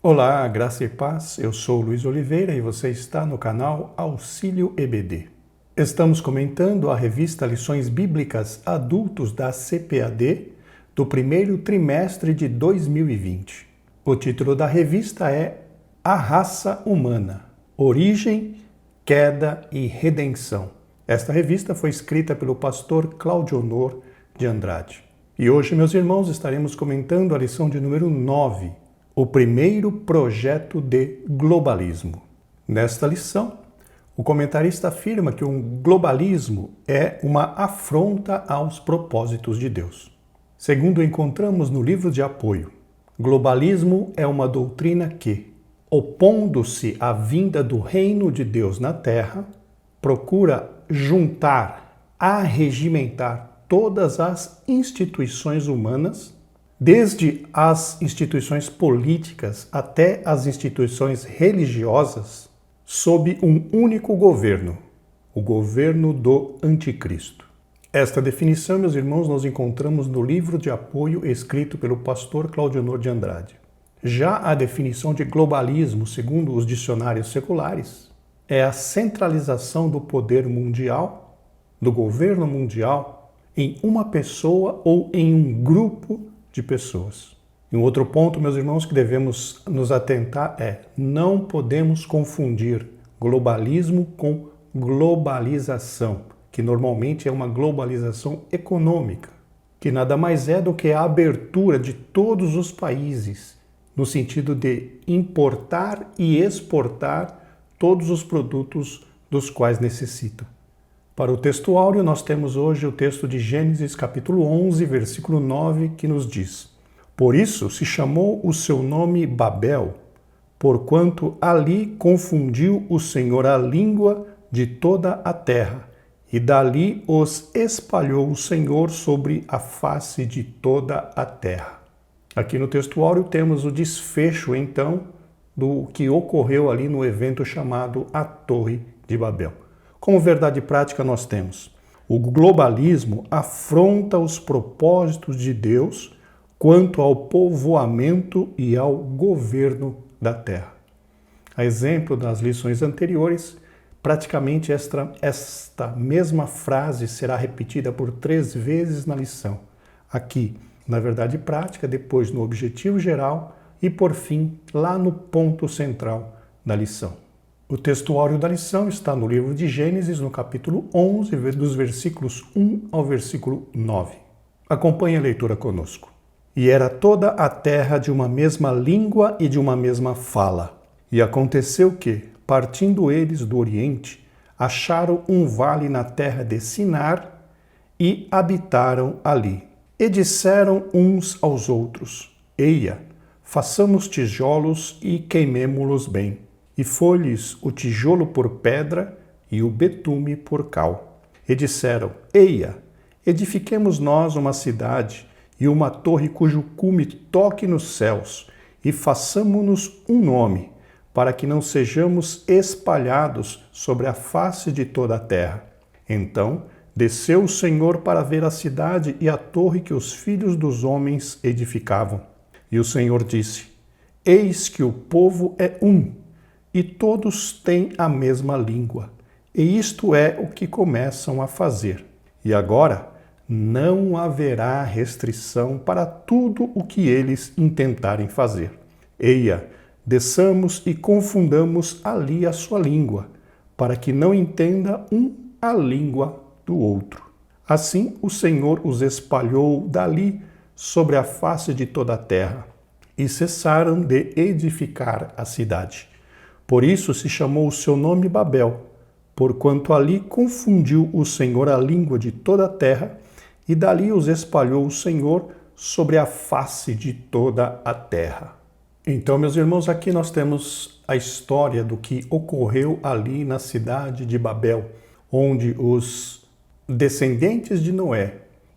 Olá, graça e paz. Eu sou Luiz Oliveira e você está no canal Auxílio EBD. Estamos comentando a revista Lições Bíblicas Adultos da CPAD do primeiro trimestre de 2020. O título da revista é A Raça Humana: Origem, Queda e Redenção. Esta revista foi escrita pelo pastor Cláudio Honor de Andrade. E hoje, meus irmãos, estaremos comentando a lição de número 9, o primeiro projeto de globalismo. Nesta lição, o comentarista afirma que o globalismo é uma afronta aos propósitos de Deus. Segundo encontramos no livro de apoio, globalismo é uma doutrina que, opondo-se à vinda do reino de Deus na Terra, procura juntar, arregimentar todas as instituições humanas, desde as instituições políticas até as instituições religiosas, sob um único governo, o governo do Anticristo. Esta definição, meus irmãos, nós encontramos no livro de apoio escrito pelo pastor Cláudio Honor de Andrade. Já a definição de globalismo, segundo os dicionários seculares, é a centralização do poder mundial, do governo mundial, em uma pessoa ou em um grupo de pessoas. E um outro ponto, meus irmãos, que devemos nos atentar é: não podemos confundir globalismo com globalização, que normalmente é uma globalização econômica, que nada mais é do que a abertura de todos os países, no sentido de importar e exportar todos os produtos dos quais necessitam. Para o texto áureo, nós temos hoje o texto de Gênesis capítulo 11, versículo 9, que nos diz: Por isso se chamou o seu nome Babel, porquanto ali confundiu o Senhor a língua de toda a terra, e dali os espalhou o Senhor sobre a face de toda a terra. Aqui no texto áureo temos o desfecho, então, do que ocorreu ali no evento chamado a Torre de Babel. Como verdade prática nós temos: o globalismo afronta os propósitos de Deus quanto ao povoamento e ao governo da terra. A exemplo das lições anteriores, praticamente esta mesma frase será repetida por 3 vezes na lição. Aqui, na verdade prática, depois no objetivo geral e, por fim, lá no ponto central da lição. O texto áureo da lição está no livro de Gênesis, no capítulo 11, dos versículos 1 ao versículo 9. Acompanhe a leitura conosco. E era toda a terra de uma mesma língua e de uma mesma fala. E aconteceu que, partindo eles do Oriente, acharam um vale na terra de Sinar e habitaram ali. E disseram uns aos outros: Eia, façamos tijolos e queimemo-los bem. E foi-lhes o tijolo por pedra e o betume por cal. E disseram: Eia, edifiquemos nós uma cidade e uma torre cujo cume toque nos céus, e façamo-nos um nome, para que não sejamos espalhados sobre a face de toda a terra. Então desceu o Senhor para ver a cidade e a torre que os filhos dos homens edificavam. E o Senhor disse: Eis que o povo é um, e todos têm a mesma língua, e isto é o que começam a fazer. E agora não haverá restrição para tudo o que eles intentarem fazer. Eia, desçamos e confundamos ali a sua língua, para que não entenda um a língua do outro. Assim o Senhor os espalhou dali sobre a face de toda a terra, e cessaram de edificar a cidade. Por isso se chamou o seu nome Babel, porquanto ali confundiu o Senhor a língua de toda a terra, e dali os espalhou o Senhor sobre a face de toda a terra. Então, meus irmãos, aqui nós temos a história do que ocorreu ali na cidade de Babel, onde os descendentes de Noé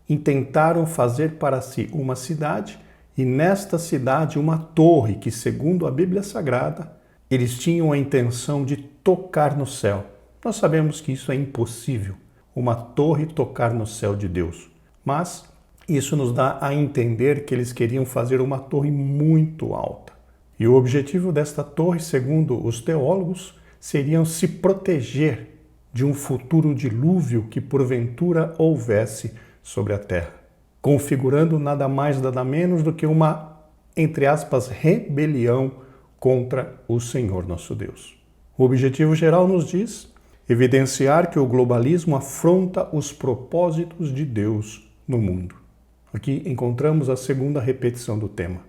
intentaram fazer para si uma cidade, e nesta cidade uma torre que, segundo a Bíblia Sagrada, eles tinham a intenção de tocar no céu. Nós sabemos que isso é impossível, uma torre tocar no céu de Deus. Mas isso nos dá a entender que eles queriam fazer uma torre muito alta. E o objetivo desta torre, segundo os teólogos, seria se proteger de um futuro dilúvio que porventura houvesse sobre a terra, configurando nada mais, nada menos do que uma, entre aspas, rebelião contra o Senhor nosso Deus. O objetivo geral nos diz evidenciar que o globalismo afronta os propósitos de Deus no mundo. Aqui encontramos a segunda repetição do tema.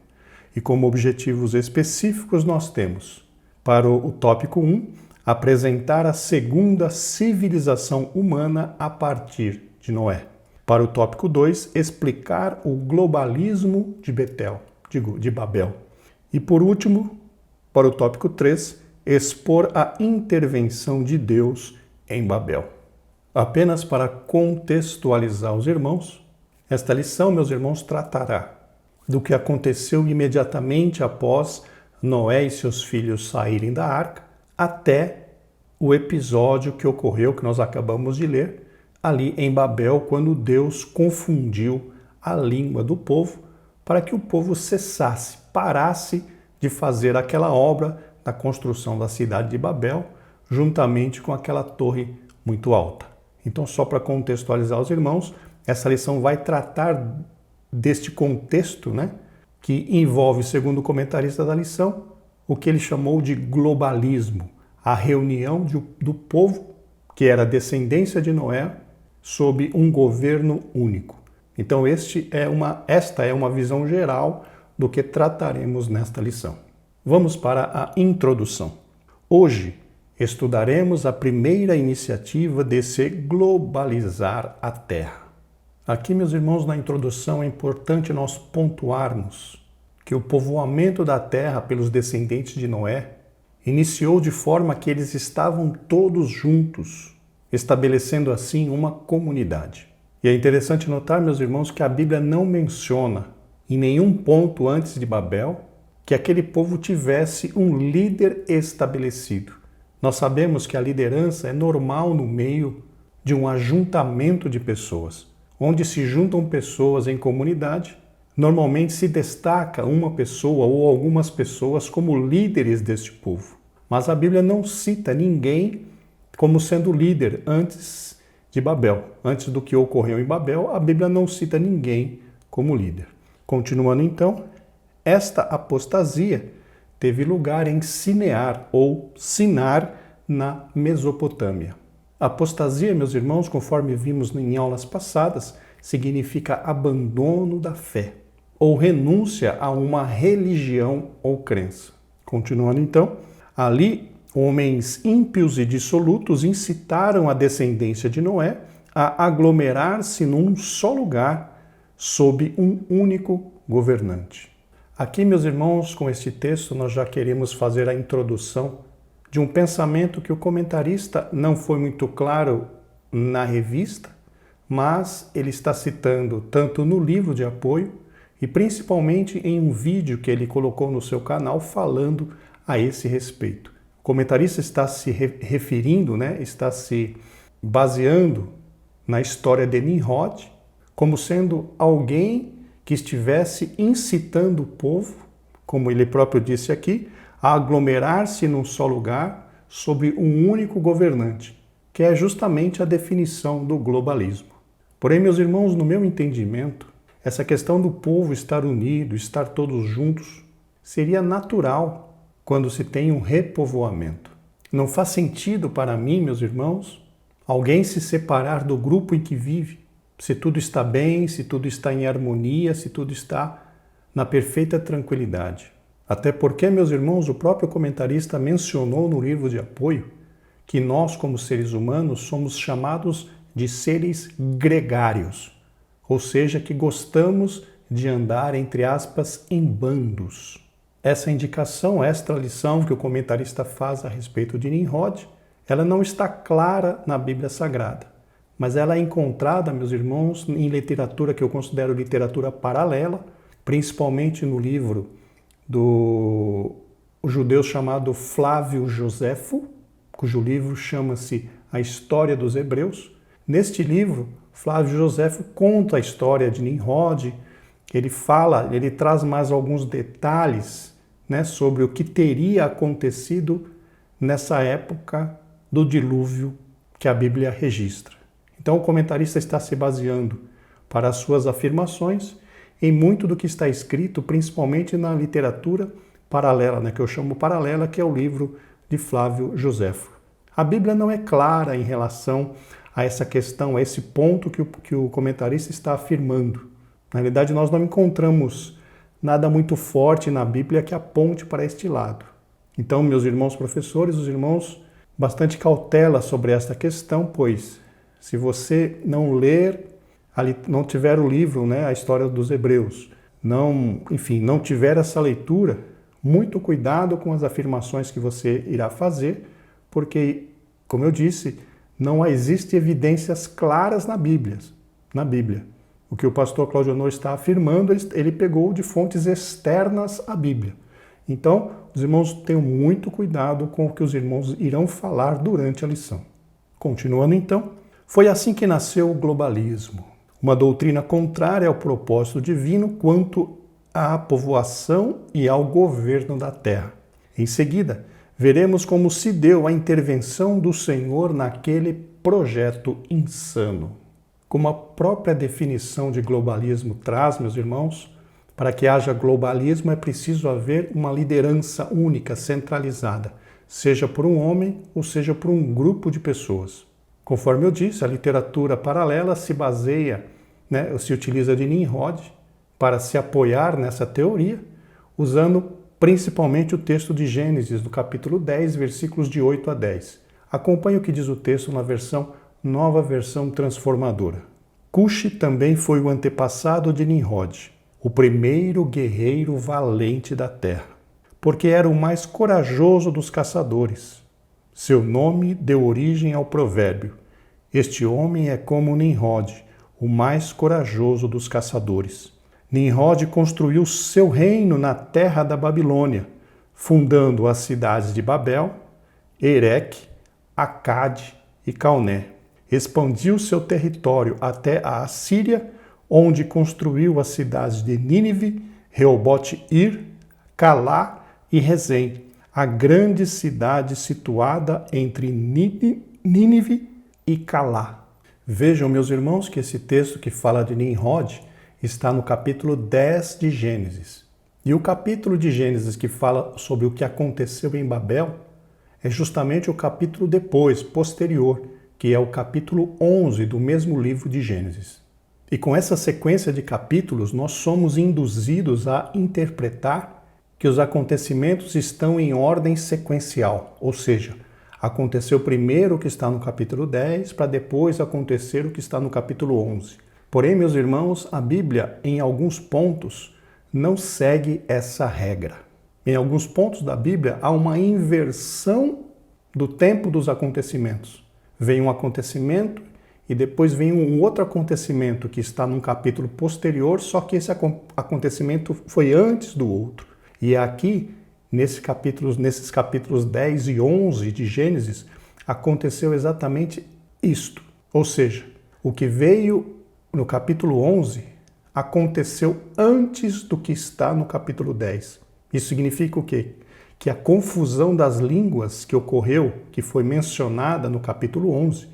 E como objetivos específicos nós temos, para o tópico 1, apresentar a segunda civilização humana a partir de Noé. Para o tópico 2, explicar o globalismo de Babel. E por último, para o tópico 3, expor a intervenção de Deus em Babel. Apenas para contextualizar os irmãos, esta lição, meus irmãos, tratará do que aconteceu imediatamente após Noé e seus filhos saírem da arca, até o episódio que ocorreu, que nós acabamos de ler, ali em Babel, quando Deus confundiu a língua do povo para que o povo cessasse, parasse de fazer aquela obra da construção da cidade de Babel, juntamente com aquela torre muito alta. Então, só para contextualizar os irmãos, essa lição vai tratar deste contexto, que envolve, segundo o comentarista da lição, o que ele chamou de globalismo, a reunião do povo, que era descendência de Noé, sob um governo único. Então, esta é uma visão geral do que trataremos nesta lição. Vamos para a introdução. Hoje, estudaremos a primeira iniciativa de se globalizar a Terra. Aqui, meus irmãos, na introdução é importante nós pontuarmos que o povoamento da terra pelos descendentes de Noé iniciou de forma que eles estavam todos juntos, estabelecendo assim uma comunidade. E é interessante notar, meus irmãos, que a Bíblia não menciona em nenhum ponto antes de Babel que aquele povo tivesse um líder estabelecido. Nós sabemos que a liderança é normal no meio de um ajuntamento de pessoas. Onde se juntam pessoas em comunidade, normalmente se destaca uma pessoa ou algumas pessoas como líderes deste povo. Mas a Bíblia não cita ninguém como sendo líder antes de Babel. Antes do que ocorreu em Babel, a Bíblia não cita ninguém como líder. Continuando então, esta apostasia teve lugar em Sinear ou Sinar, na Mesopotâmia. Apostasia, meus irmãos, conforme vimos em aulas passadas, significa abandono da fé ou renúncia a uma religião ou crença. Continuando então, ali homens ímpios e dissolutos incitaram a descendência de Noé a aglomerar-se num só lugar sob um único governante. Aqui, meus irmãos, com este texto nós já queremos fazer a introdução de um pensamento que o comentarista não foi muito claro na revista, mas ele está citando tanto no livro de apoio e principalmente em um vídeo que ele colocou no seu canal falando a esse respeito. O comentarista está se referindo, está se baseando na história de Nimrod como sendo alguém que estivesse incitando o povo, como ele próprio disse aqui, a aglomerar-se num só lugar sobre um único governante, que é justamente a definição do globalismo. Porém, meus irmãos, no meu entendimento, essa questão do povo estar unido, estar todos juntos, seria natural quando se tem um repovoamento. Não faz sentido para mim, meus irmãos, alguém se separar do grupo em que vive, se tudo está bem, se tudo está em harmonia, se tudo está na perfeita tranquilidade. Até porque, meus irmãos, o próprio comentarista mencionou no livro de apoio que nós, como seres humanos, somos chamados de seres gregários, ou seja, que gostamos de andar, entre aspas, em bandos. Essa indicação, esta lição que o comentarista faz a respeito de Nimrod, ela não está clara na Bíblia Sagrada, mas ela é encontrada, meus irmãos, em literatura que eu considero literatura paralela, principalmente no livro do judeu chamado Flávio Joséfo, cujo livro chama-se A História dos Hebreus. Neste livro, Flávio Joséfo conta a história de Nimrod, ele traz mais alguns detalhes né, sobre o que teria acontecido nessa época do dilúvio que a Bíblia registra. Então o comentarista está se baseando para as suas afirmações em muito do que está escrito, principalmente na literatura paralela, né, que eu chamo paralela, que é o livro de Flávio Joséfo. A Bíblia não é clara em relação a essa questão, a esse ponto que o comentarista está afirmando. Na realidade, nós não encontramos nada muito forte na Bíblia que aponte para este lado. Então, meus irmãos professores, os irmãos, bastante cautela sobre esta questão, pois se você não ler, não tiver o livro, né, a história dos Hebreus, não tiver essa leitura, muito cuidado com as afirmações que você irá fazer, porque, como eu disse, não existem evidências claras na Bíblia. O que o pastor Cláudio Honor está afirmando, ele pegou de fontes externas à Bíblia. Então, os irmãos tenham muito cuidado com o que os irmãos irão falar durante a lição. Continuando então, foi assim que nasceu o globalismo, uma doutrina contrária ao propósito divino quanto à povoação e ao governo da terra. Em seguida, veremos como se deu a intervenção do Senhor naquele projeto insano. Como a própria definição de globalismo traz, meus irmãos, para que haja globalismo é preciso haver uma liderança única, centralizada, seja por um homem ou seja por um grupo de pessoas. Conforme eu disse, a literatura paralela se baseia, se utiliza de Nimrod para se apoiar nessa teoria, usando principalmente o texto de Gênesis, do capítulo 10, versículos de 8 a 10. Acompanhe o que diz o texto na nova versão transformadora. Cuxi também foi o antepassado de Nimrod, o primeiro guerreiro valente da terra, porque era o mais corajoso dos caçadores. Seu nome deu origem ao provérbio: este homem é como Nimrod, o mais corajoso dos caçadores. Nimrod construiu seu reino na terra da Babilônia, fundando as cidades de Babel, Ereque, Acade e Calné. Expandiu seu território até a Assíria, onde construiu as cidades de Nínive, Reobote-Ir, Calá e Rezém, a grande cidade situada entre Nínive e Calá. Vejam, meus irmãos, que esse texto que fala de Nimrod está no capítulo 10 de Gênesis. E o capítulo de Gênesis que fala sobre o que aconteceu em Babel é justamente o capítulo depois, posterior, que é o capítulo 11 do mesmo livro de Gênesis. E com essa sequência de capítulos, nós somos induzidos a interpretar que os acontecimentos estão em ordem sequencial, ou seja, aconteceu primeiro o que está no capítulo 10, para depois acontecer o que está no capítulo 11. Porém, meus irmãos, a Bíblia, em alguns pontos, não segue essa regra. Em alguns pontos da Bíblia, há uma inversão do tempo dos acontecimentos. Vem um acontecimento e depois vem um outro acontecimento que está num capítulo posterior, só que esse acontecimento foi antes do outro. E aqui, nesses capítulos 10 e 11 de Gênesis, aconteceu exatamente isto. Ou seja, o que veio no capítulo 11 aconteceu antes do que está no capítulo 10. Isso significa o quê? Que a confusão das línguas que ocorreu, que foi mencionada no capítulo 11,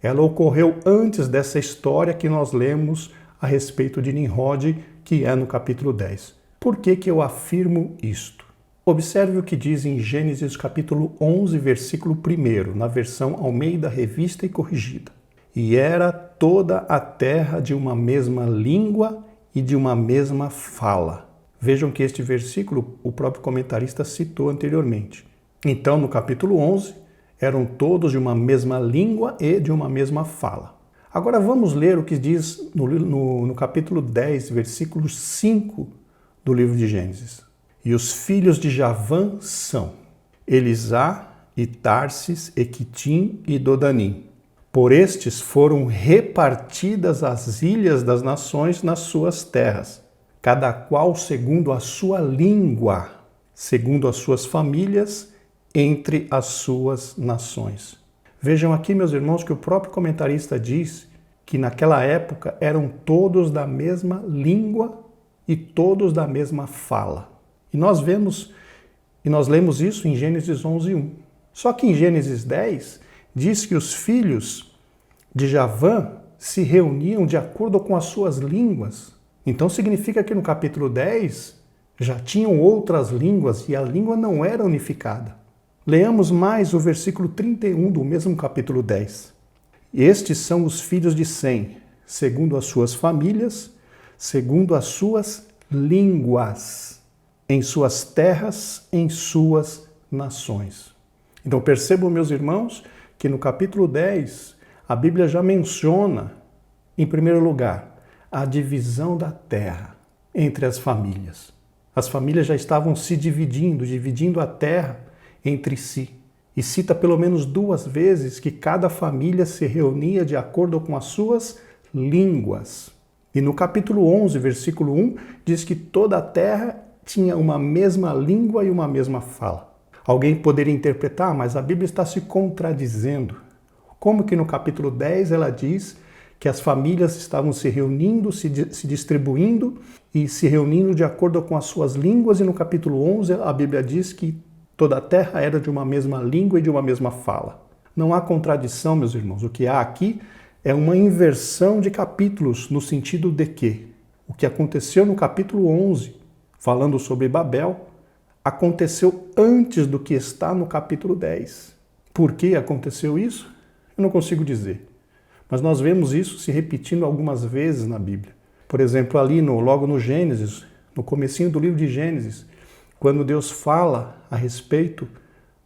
ela ocorreu antes dessa história que nós lemos a respeito de Nimrod, que é no capítulo 10. Por que eu afirmo isto? Observe o que diz em Gênesis capítulo 11, versículo 1, na versão Almeida Revista e Corrigida. E era toda a terra de uma mesma língua e de uma mesma fala. Vejam que este versículo o próprio comentarista citou anteriormente. Então, no capítulo 11, eram todos de uma mesma língua e de uma mesma fala. Agora vamos ler o que diz no capítulo 10, versículo 5 do livro de Gênesis. E os filhos de Javã são Elisá, e Tarsis, e Quitim e Dodanim. Por estes foram repartidas as ilhas das nações nas suas terras, cada qual segundo a sua língua, segundo as suas famílias, entre as suas nações. Vejam aqui, meus irmãos, que o próprio comentarista diz que naquela época eram todos da mesma língua e todos da mesma fala. E nós vemos E nós lemos isso em Gênesis 11:1. Só que em Gênesis 10 diz que os filhos de Javã se reuniam de acordo com as suas línguas. Então significa que no capítulo 10 já tinham outras línguas e a língua não era unificada. Leamos mais o versículo 31 do mesmo capítulo 10. Estes são os filhos de Sem, segundo as suas famílias, segundo as suas línguas, em suas terras, em suas nações. Então percebam, meus irmãos, que no capítulo 10, a Bíblia já menciona, em primeiro lugar, a divisão da terra entre as famílias. As famílias já estavam se dividindo a terra entre si. E cita pelo menos 2 vezes que cada família se reunia de acordo com as suas línguas. E no capítulo 11, versículo 1, diz que toda a terra tinha uma mesma língua e uma mesma fala. Alguém poderia interpretar, mas a Bíblia está se contradizendo. Como que no capítulo 10 ela diz que as famílias estavam se reunindo, se distribuindo e se reunindo de acordo com as suas línguas, e no capítulo 11 a Bíblia diz que toda a terra era de uma mesma língua e de uma mesma fala. Não há contradição, meus irmãos. O que há aqui é uma inversão de capítulos, no sentido de que o que aconteceu no capítulo 11, falando sobre Babel, aconteceu antes do que está no capítulo 10. Por que aconteceu isso? Eu não consigo dizer. Mas nós vemos isso se repetindo algumas vezes na Bíblia. Por exemplo, ali logo no Gênesis, no comecinho do livro de Gênesis, quando Deus fala a respeito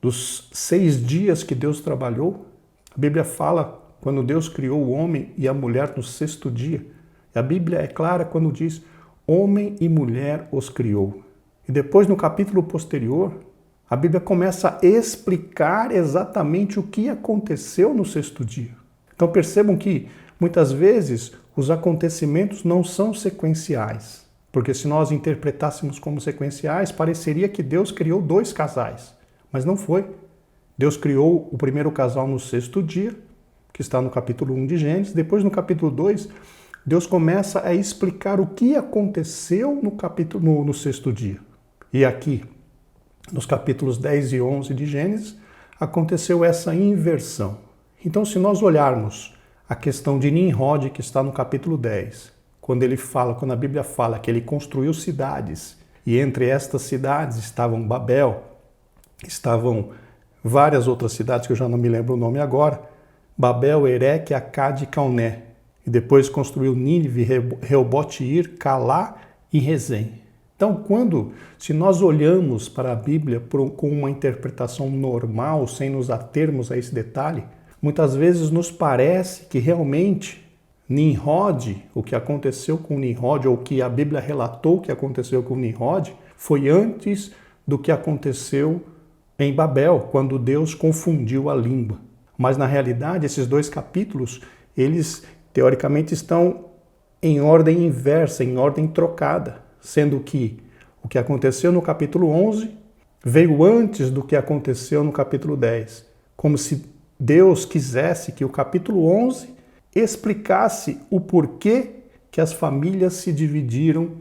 dos 6 dias que Deus trabalhou, a Bíblia fala quando Deus criou o homem e a mulher no 6º dia. E a Bíblia é clara quando diz, homem e mulher os criou. E depois, no capítulo posterior, a Bíblia começa a explicar exatamente o que aconteceu no 6º dia. Então percebam que, muitas vezes, os acontecimentos não são sequenciais. Porque se nós interpretássemos como sequenciais, pareceria que Deus criou 2 casais. Mas não foi. Deus criou o primeiro casal no 6º dia, que está no capítulo 1 de Gênesis. Depois, no capítulo 2, Deus começa a explicar o que aconteceu no 6º dia. E aqui, nos capítulos 10 e 11 de Gênesis, aconteceu essa inversão. Então, se nós olharmos a questão de Nimrod, que está no capítulo 10, quando a Bíblia fala que ele construiu cidades, e entre estas cidades estavam Babel, estavam várias outras cidades que eu já não me lembro o nome agora, Babel, Ereque, Acade e Calné. E depois construiu Nínive, Reobote-ir, Calá e Rezém. Então, se nós olhamos para a Bíblia com uma interpretação normal, sem nos atermos a esse detalhe, muitas vezes nos parece que realmente Nimrod, o que aconteceu com Nimrod, ou o que a Bíblia relatou que aconteceu com Nimrod, foi antes do que aconteceu em Babel, quando Deus confundiu a língua. Mas na realidade, esses 2 capítulos, eles teoricamente estão em ordem inversa, em ordem trocada, sendo que o que aconteceu no capítulo 11 veio antes do que aconteceu no capítulo 10, como se Deus quisesse que o capítulo 11 explicasse o porquê que as famílias se dividiram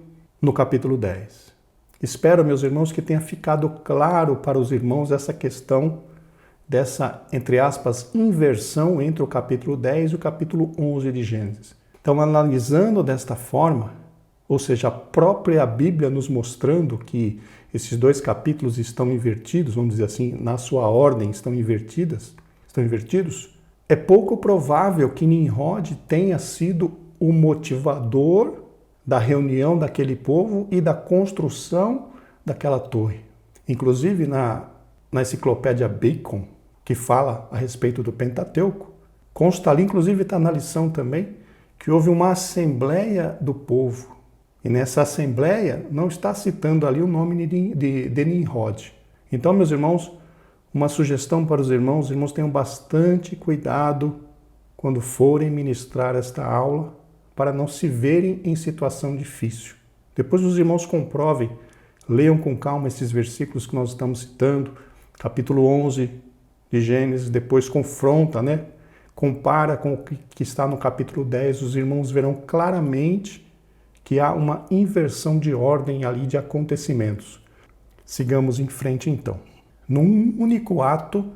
no capítulo 10. Espero, meus irmãos, que tenha ficado claro para os irmãos essa questão dessa, entre aspas, inversão entre o capítulo 10 e o capítulo 11 de Gênesis. Então, analisando desta forma, ou seja, a própria Bíblia nos mostrando que esses 2 capítulos estão invertidos, vamos dizer assim, na sua ordem estão invertidos, é pouco provável que Nimrod tenha sido o motivador da reunião daquele povo e da construção daquela torre. Inclusive, na enciclopédia Bacon, que fala a respeito do Pentateuco, consta ali, inclusive está na lição também, que houve uma assembleia do povo. E nessa assembleia não está citando ali o nome de Nimrod. Então, meus irmãos, uma sugestão para os irmãos tenham bastante cuidado quando forem ministrar esta aula, para não se verem em situação difícil. Depois os irmãos comprovem, leiam com calma esses versículos que nós estamos citando, capítulo 11 de Gênesis, depois confronta, compara com o que está no capítulo 10, os irmãos verão claramente que há uma inversão de ordem ali de acontecimentos. Sigamos em frente então. Num único ato,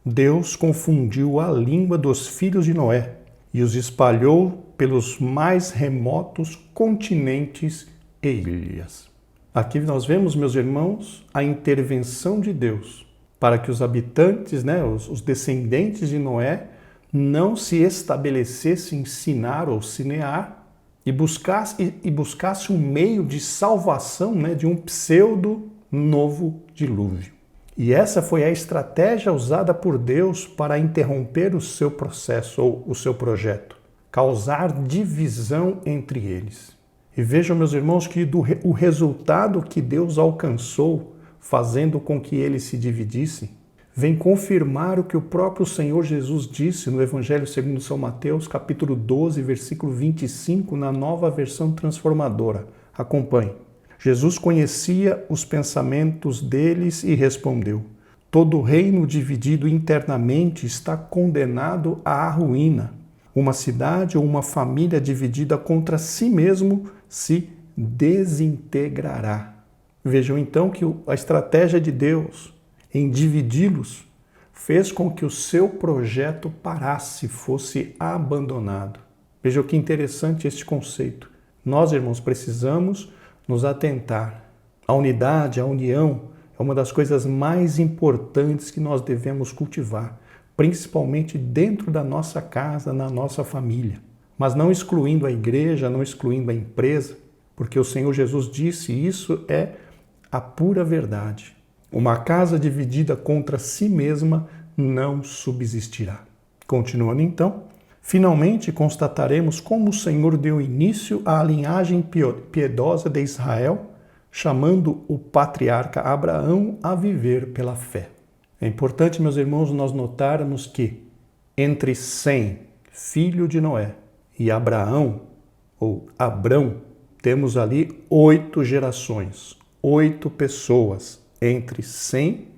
Deus confundiu a língua dos filhos de Noé e os espalhou pelos mais remotos continentes e ilhas. Aqui nós vemos, meus irmãos, a intervenção de Deus para que os habitantes, os descendentes de Noé, não se estabelecessem em Sinar ou Sinear e buscasse um meio de salvação, de um pseudo novo dilúvio. E essa foi a estratégia usada por Deus para interromper o seu processo ou o seu projeto, causar divisão entre eles. E vejam, meus irmãos, que o resultado que Deus alcançou, fazendo com que eles se dividissem, vem confirmar o que o próprio Senhor Jesus disse no Evangelho segundo São Mateus, capítulo 12, versículo 25, na Nova Versão Transformadora. Acompanhe. Jesus conhecia os pensamentos deles e respondeu: todo reino dividido internamente está condenado à ruína. Uma cidade ou uma família dividida contra si mesmo se desintegrará. Vejam então que a estratégia de Deus em dividi-los fez com que o seu projeto parasse, fosse abandonado. Vejam que interessante este conceito. Nós, irmãos, precisamos nos atentar. A unidade, a união é uma das coisas mais importantes que nós devemos cultivar, principalmente dentro da nossa casa, na nossa família. Mas não excluindo a igreja, não excluindo a empresa, porque o Senhor Jesus disse, isso é a pura verdade. Uma casa dividida contra si mesma não subsistirá. Continuando então, finalmente constataremos como o Senhor deu início à linhagem piedosa de Israel, chamando o patriarca Abraão a viver pela fé. É importante, meus irmãos, nós notarmos que entre Sem, filho de Noé, e Abraão, ou Abrão, temos ali 8 gerações, 8 pessoas entre Sem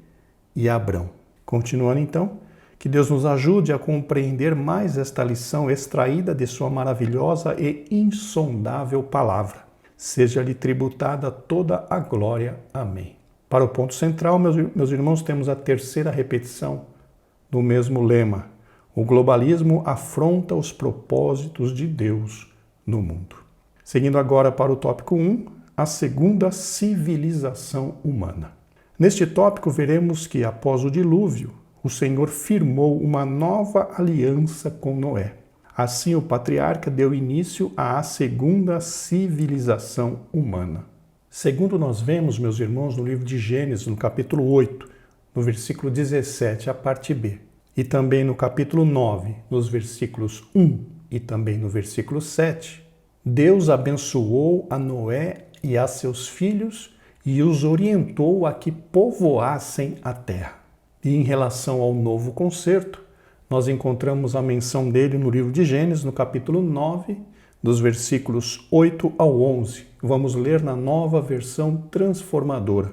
e Abrão. Continuando então, que Deus nos ajude a compreender mais esta lição extraída de sua maravilhosa e insondável palavra. Seja-lhe tributada toda a glória. Amém. Para o ponto central, meus irmãos, temos a terceira repetição do mesmo lema. O globalismo afronta os propósitos de Deus no mundo. Seguindo agora para o tópico 1, a segunda civilização humana. Neste tópico veremos que, após o dilúvio, o Senhor firmou uma nova aliança com Noé. Assim, o patriarca deu início à segunda civilização humana. Segundo nós vemos, meus irmãos, no livro de Gênesis, no capítulo 8, no versículo 17, a parte B, e também no capítulo 9, nos versículos 1 e também no versículo 7, Deus abençoou a Noé e a seus filhos e os orientou a que povoassem a terra. E em relação ao novo concerto, nós encontramos a menção dele no livro de Gênesis, no capítulo 9, dos versículos 8 ao 11. Vamos ler na Nova Versão Transformadora.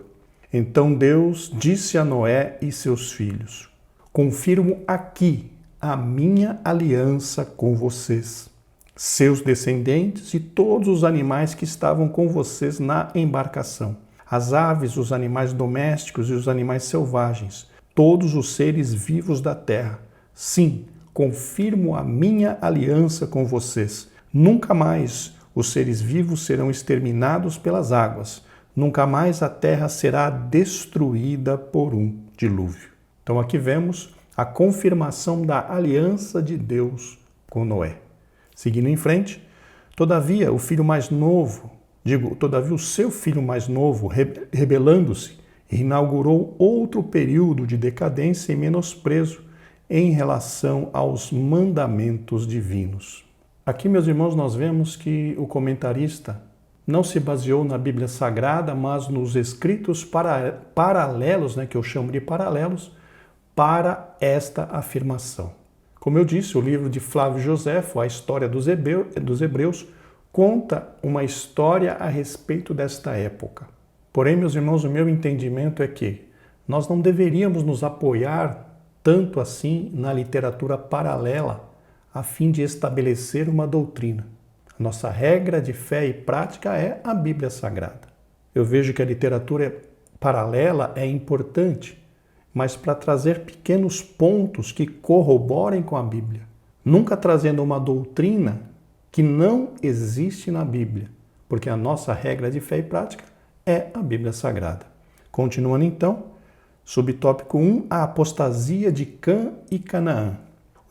Então Deus disse a Noé e seus filhos: confirmo aqui a minha aliança com vocês, seus descendentes e todos os animais que estavam com vocês na embarcação, as aves, os animais domésticos e os animais selvagens, todos os seres vivos da terra. Sim, confirmo a minha aliança com vocês. Nunca mais os seres vivos serão exterminados pelas águas. Nunca mais a terra será destruída por um dilúvio. Então aqui vemos a confirmação da aliança de Deus com Noé. Seguindo em frente, todavia o seu filho mais novo, rebelando-se, inaugurou outro período de decadência e menosprezo em relação aos mandamentos divinos. Aqui, meus irmãos, nós vemos que o comentarista não se baseou na Bíblia Sagrada, mas nos escritos paralelos, que eu chamo de paralelos, para esta afirmação. Como eu disse, o livro de Flávio Joséfo, A História dos Hebreus, conta uma história a respeito desta época. Porém, meus irmãos, o meu entendimento é que nós não deveríamos nos apoiar tanto assim na literatura paralela a fim de estabelecer uma doutrina. A nossa regra de fé e prática é a Bíblia Sagrada. Eu vejo que a literatura paralela é importante, mas para trazer pequenos pontos que corroborem com a Bíblia. Nunca trazendo uma doutrina que não existe na Bíblia, porque a nossa regra de fé e prática é a Bíblia Sagrada. Continuando então, subtópico 1, a apostasia de Cã e Canaã.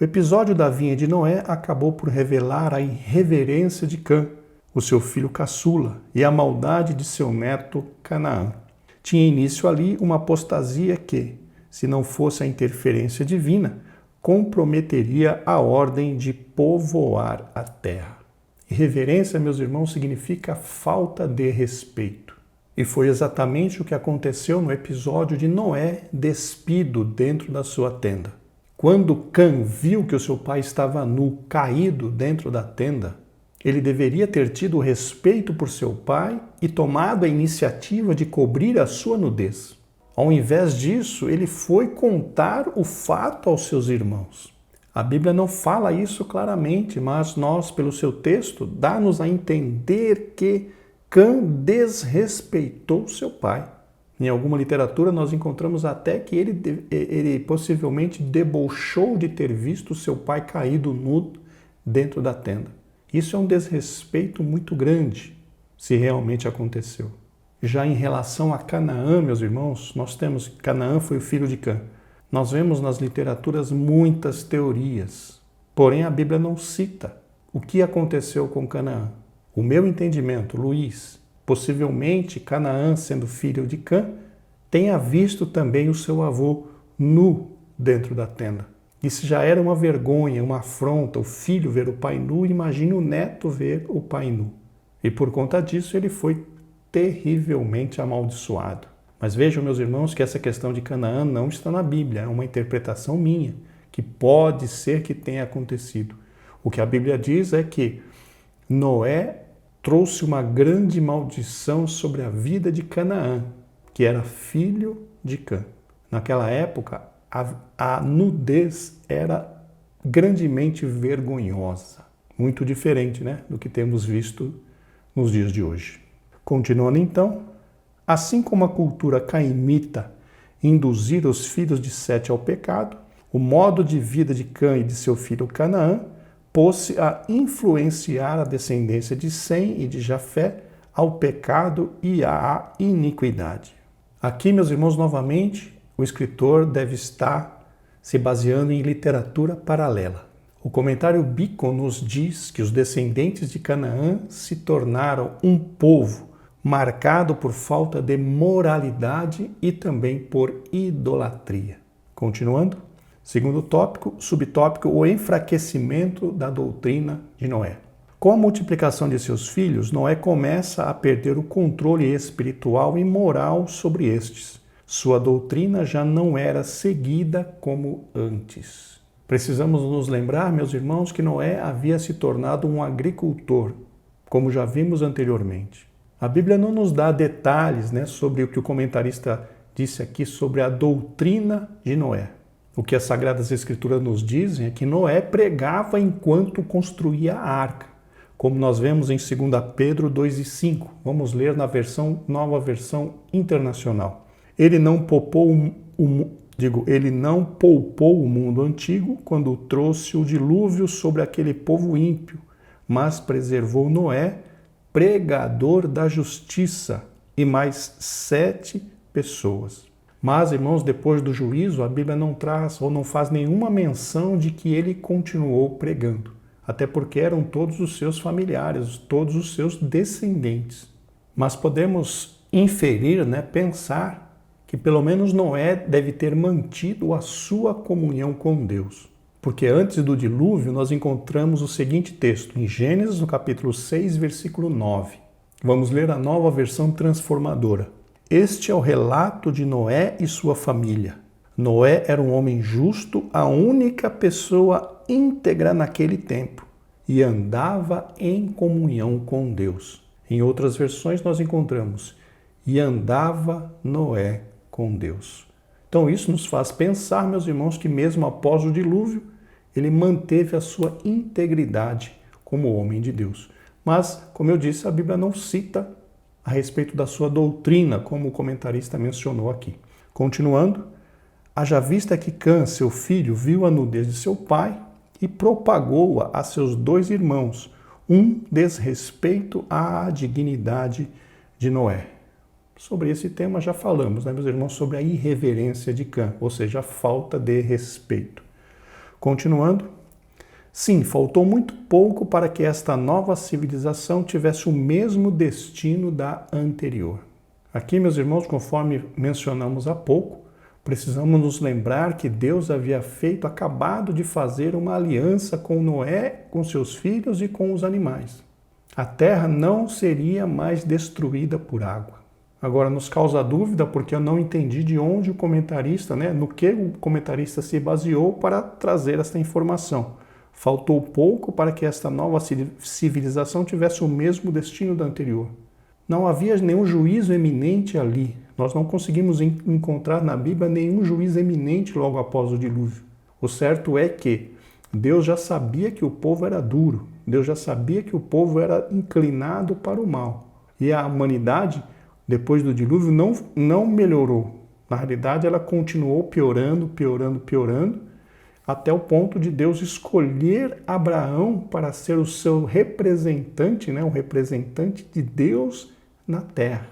O episódio da vinha de Noé acabou por revelar a irreverência de Cã, o seu filho caçula, e a maldade de seu neto Canaã. Tinha início ali uma apostasia que, se não fosse a interferência divina, comprometeria a ordem de povoar a terra. Irreverência, meus irmãos, significa falta de respeito. E foi exatamente o que aconteceu no episódio de Noé despido dentro da sua tenda. Quando Cã viu que o seu pai estava nu, caído dentro da tenda, ele deveria ter tido respeito por seu pai e tomado a iniciativa de cobrir a sua nudez. Ao invés disso, ele foi contar o fato aos seus irmãos. A Bíblia não fala isso claramente, mas nós, pelo seu texto, dá-nos a entender que Cã desrespeitou seu pai. Em alguma literatura nós encontramos até que ele possivelmente debochou de ter visto seu pai caído nu dentro da tenda. Isso é um desrespeito muito grande, se realmente aconteceu. Já em relação a Canaã, meus irmãos, nós temos que Canaã foi o filho de Cã. Nós vemos nas literaturas muitas teorias, porém a Bíblia não cita o que aconteceu com Canaã. O meu entendimento, Luiz, possivelmente Canaã, sendo filho de Cã, tenha visto também o seu avô nu dentro da tenda. Isso já era uma vergonha, uma afronta, o filho ver o pai nu, imagine o neto ver o pai nu. E por conta disso ele foi terrivelmente amaldiçoado. Mas vejam, meus irmãos, que essa questão de Canaã não está na Bíblia, é uma interpretação minha, que pode ser que tenha acontecido. O que a Bíblia diz é que Noé trouxe uma grande maldição sobre a vida de Canaã, que era filho de Cã. Naquela época, a nudez era grandemente vergonhosa. Muito diferente, né, do que temos visto nos dias de hoje. Continuando então, assim como a cultura caimita induzira os filhos de Sete ao pecado, o modo de vida de Cã e de seu filho Canaã pôs-se a influenciar a descendência de Sem e de Jafé ao pecado e à iniquidade. Aqui, meus irmãos, novamente, o escritor deve estar se baseando em literatura paralela. O comentário Bicon nos diz que os descendentes de Canaã se tornaram um povo marcado por falta de moralidade e também por idolatria. Continuando, segundo tópico, subtópico, o enfraquecimento da doutrina de Noé. Com a multiplicação de seus filhos, Noé começa a perder o controle espiritual e moral sobre estes. Sua doutrina já não era seguida como antes. Precisamos nos lembrar, meus irmãos, que Noé havia se tornado um agricultor, como já vimos anteriormente. A Bíblia não nos dá detalhes, sobre o que o comentarista disse aqui sobre a doutrina de Noé. O que as Sagradas Escrituras nos dizem é que Noé pregava enquanto construía a arca, como nós vemos em 2 Pedro 2:5. Vamos ler na nova versão internacional. Ele não poupou o mundo antigo quando trouxe o dilúvio sobre aquele povo ímpio, mas preservou Noé, pregador da justiça, e mais 7 pessoas. Mas, irmãos, depois do juízo, a Bíblia não traz ou não faz nenhuma menção de que ele continuou pregando, até porque eram todos os seus familiares, todos os seus descendentes. Mas podemos inferir, pensar que pelo menos Noé deve ter mantido a sua comunhão com Deus. Porque antes do dilúvio nós encontramos o seguinte texto, em Gênesis, no capítulo 6, versículo 9. Vamos ler a nova versão transformadora. Este é o relato de Noé e sua família. Noé era um homem justo, a única pessoa íntegra naquele tempo, e andava em comunhão com Deus. Em outras versões nós encontramos, e andava Noé com Deus. Então isso nos faz pensar, meus irmãos, que mesmo após o dilúvio, ele manteve a sua integridade como homem de Deus. Mas, como eu disse, a Bíblia não cita a respeito da sua doutrina, como o comentarista mencionou aqui. Continuando, haja vista que Cã, seu filho, viu a nudez de seu pai e propagou-a a seus 2 irmãos, um desrespeito à dignidade de Noé. Sobre esse tema já falamos, né, meus irmãos, sobre a irreverência de Cã, ou seja, a falta de respeito. Continuando, sim, faltou muito pouco para que esta nova civilização tivesse o mesmo destino da anterior. Aqui, meus irmãos, conforme mencionamos há pouco, precisamos nos lembrar que Deus havia acabado de fazer uma aliança com Noé, com seus filhos e com os animais. A terra não seria mais destruída por água. Agora, nos causa dúvida porque eu não entendi de onde o comentarista, no que o comentarista se baseou para trazer esta informação. Faltou pouco para que esta nova civilização tivesse o mesmo destino da anterior. Não havia nenhum juízo eminente ali. Nós não conseguimos encontrar na Bíblia nenhum juízo eminente logo após o dilúvio. O certo é que Deus já sabia que o povo era duro. Deus já sabia que o povo era inclinado para o mal. E a humanidade, depois do dilúvio, não melhorou. Na realidade, ela continuou piorando, até o ponto de Deus escolher Abraão para ser o seu representante, o representante de Deus na terra.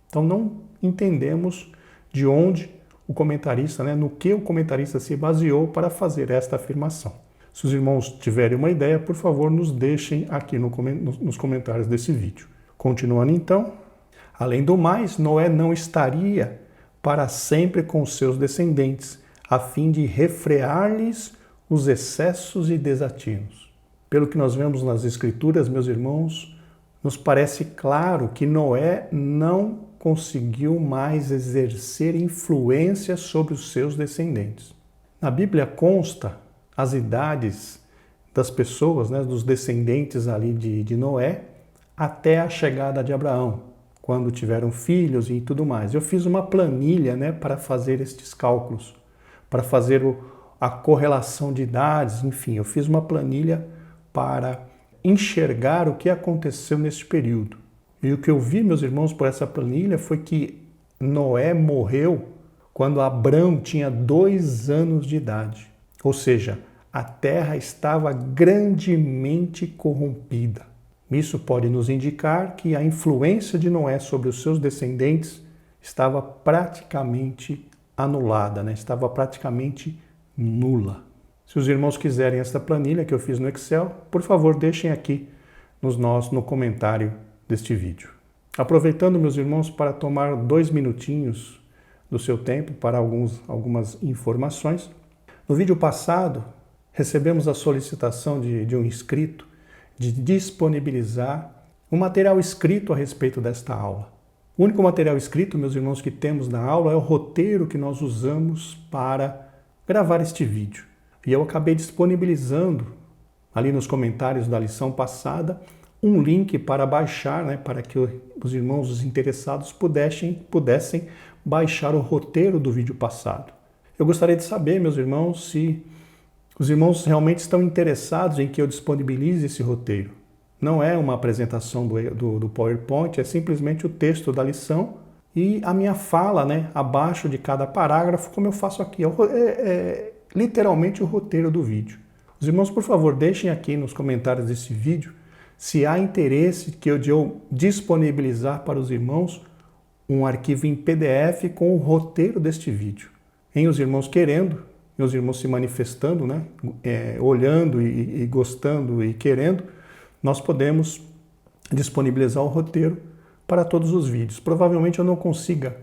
Então não entendemos de onde o comentarista, no que o comentarista se baseou para fazer esta afirmação. Se os irmãos tiverem uma ideia, por favor, nos deixem aqui nos comentários desse vídeo. Continuando então, além do mais, Noé não estaria para sempre com seus descendentes, a fim de refrear-lhes os excessos e desatinos. Pelo que nós vemos nas Escrituras, meus irmãos, nos parece claro que Noé não conseguiu mais exercer influência sobre os seus descendentes. Na Bíblia consta as idades das pessoas, dos descendentes ali de Noé, até a chegada de Abraão, quando tiveram filhos e tudo mais. Eu fiz uma planilha, para fazer estes cálculos, para fazer a correlação de idades, enfim, eu fiz uma planilha para enxergar o que aconteceu nesse período. E o que eu vi, meus irmãos, por essa planilha foi que Noé morreu quando Abrão tinha 2 anos de idade. Ou seja, a terra estava grandemente corrompida. Isso pode nos indicar que a influência de Noé sobre os seus descendentes estava praticamente anulada, estava praticamente nula. Se os irmãos quiserem esta planilha que eu fiz no Excel, por favor, deixem aqui no comentário deste vídeo. Aproveitando, meus irmãos, para tomar 2 minutinhos do seu tempo para algumas informações. No vídeo passado, recebemos a solicitação de um inscrito de disponibilizar um material escrito a respeito desta aula. O único material escrito, meus irmãos, que temos na aula é o roteiro que nós usamos para gravar este vídeo. E eu acabei disponibilizando ali nos comentários da lição passada um link para baixar, para que os irmãos os interessados pudessem baixar o roteiro do vídeo passado. Eu gostaria de saber, meus irmãos, se os irmãos realmente estão interessados em que eu disponibilize esse roteiro. Não é uma apresentação do PowerPoint, é simplesmente o texto da lição e a minha fala, abaixo de cada parágrafo, como eu faço aqui. É literalmente o roteiro do vídeo. Os irmãos, por favor, deixem aqui nos comentários desse vídeo se há interesse que eu disponibilizar para os irmãos um arquivo em PDF com o roteiro deste vídeo. Em os irmãos querendo, e os irmãos se manifestando, olhando e gostando e querendo, nós podemos disponibilizar o roteiro para todos os vídeos. Provavelmente eu não consiga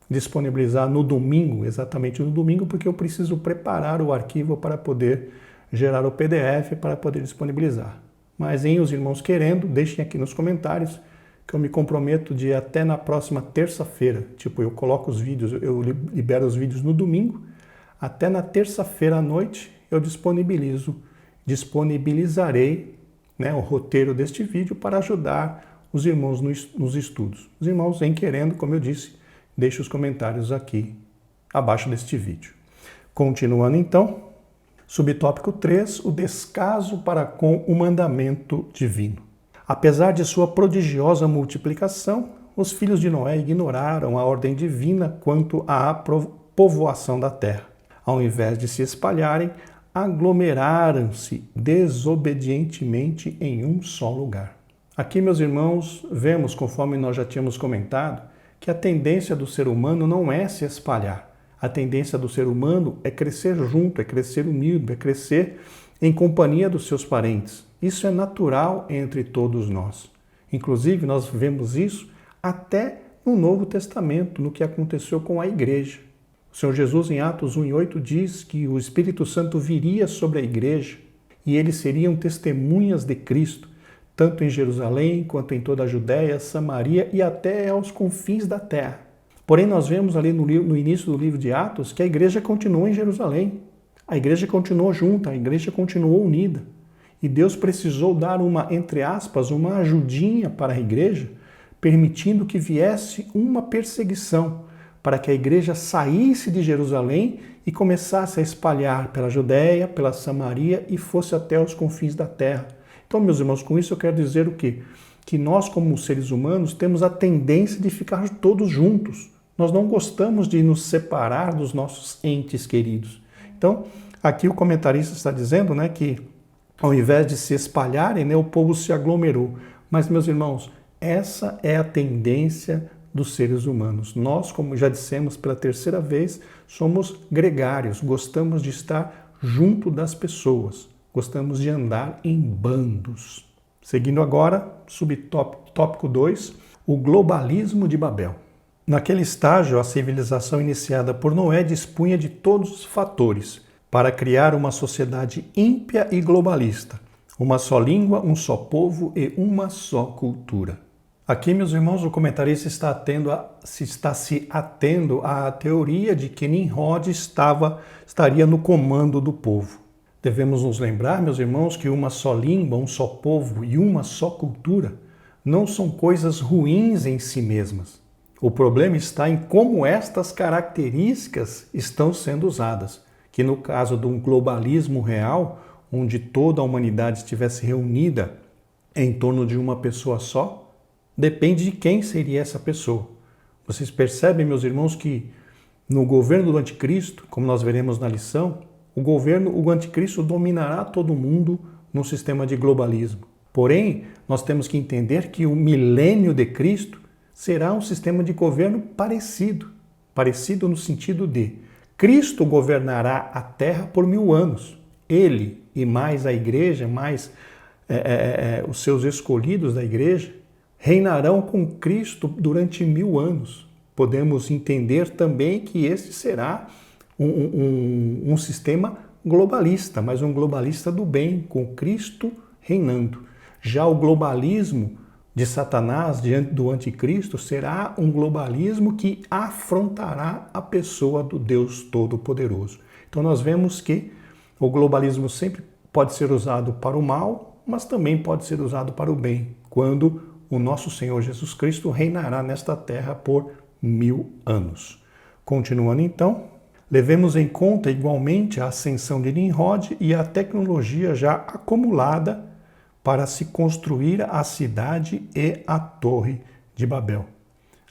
disponibilizar no domingo, exatamente no domingo, porque eu preciso preparar o arquivo para poder gerar o PDF para poder disponibilizar. Mas em os irmãos querendo, deixem aqui nos comentários que eu me comprometo de até na próxima terça-feira. Eu coloco os vídeos, eu libero os vídeos no domingo, até na terça-feira à noite eu disponibilizarei o roteiro deste vídeo para ajudar os irmãos nos estudos. Os irmãos, em querendo, como eu disse, deixe os comentários aqui abaixo deste vídeo. Continuando então, subtópico 3, o descaso para com o mandamento divino. Apesar de sua prodigiosa multiplicação, os filhos de Noé ignoraram a ordem divina quanto à povoação da terra. Ao invés de se espalharem, aglomeraram-se desobedientemente em um só lugar. Aqui, meus irmãos, vemos, conforme nós já tínhamos comentado, que a tendência do ser humano não é se espalhar. A tendência do ser humano é crescer junto, é crescer unido, é crescer em companhia dos seus parentes. Isso é natural entre todos nós. Inclusive, nós vemos isso até no Novo Testamento, no que aconteceu com a igreja. O Senhor Jesus, em Atos 1:8, diz que o Espírito Santo viria sobre a igreja e eles seriam testemunhas de Cristo, tanto em Jerusalém quanto em toda a Judéia, Samaria e até aos confins da terra. Porém, nós vemos ali no início do livro de Atos que a igreja continuou em Jerusalém. A igreja continuou junta, a igreja continuou unida. E Deus precisou dar uma, entre aspas, uma ajudinha para a igreja, permitindo que viesse uma perseguição, para que a igreja saísse de Jerusalém e começasse a espalhar pela Judéia, pela Samaria e fosse até os confins da terra. Então, meus irmãos, com isso eu quero dizer o quê? Que nós, como seres humanos, temos a tendência de ficar todos juntos. Nós não gostamos de nos separar dos nossos entes queridos. Então, aqui o comentarista está dizendo, né, que ao invés de se espalharem, né, o povo se aglomerou. Mas, meus irmãos, essa é a tendência dos seres humanos. Nós, como já dissemos pela terceira vez, somos gregários, gostamos de estar junto das pessoas, gostamos de andar em bandos. Seguindo agora, subtópico 2, o globalismo de Babel. Naquele estágio, a civilização iniciada por Noé dispunha de todos os fatores para criar uma sociedade ímpia e globalista, uma só língua, um só povo e uma só cultura. Aqui, meus irmãos, o comentarista está se atendo à teoria de que Nimrod estaria no comando do povo. Devemos nos lembrar, meus irmãos, que uma só língua, um só povo e uma só cultura não são coisas ruins em si mesmas. O problema está em como estas características estão sendo usadas, que no caso de um globalismo real, onde toda a humanidade estivesse reunida em torno de uma pessoa só, depende de quem seria essa pessoa. Vocês percebem, meus irmãos, que no governo do anticristo, como nós veremos na lição, o anticristo dominará todo mundo no sistema de globalismo. Porém, nós temos que entender que o milênio de Cristo será um sistema de governo parecido no sentido de Cristo governará a terra por 1000 anos. Ele e mais a igreja, mais os seus escolhidos da igreja, reinarão com Cristo durante 1000 anos. Podemos entender também que esse será um sistema globalista, mas um globalista do bem, com Cristo reinando. Já o globalismo de Satanás diante do anticristo será um globalismo que afrontará a pessoa do Deus Todo-Poderoso. Então nós vemos que o globalismo sempre pode ser usado para o mal, mas também pode ser usado para o bem, quando o nosso Senhor Jesus Cristo reinará nesta terra por 1000 anos. Continuando então, levemos em conta igualmente a ascensão de Nimrod e a tecnologia já acumulada para se construir a cidade e a torre de Babel.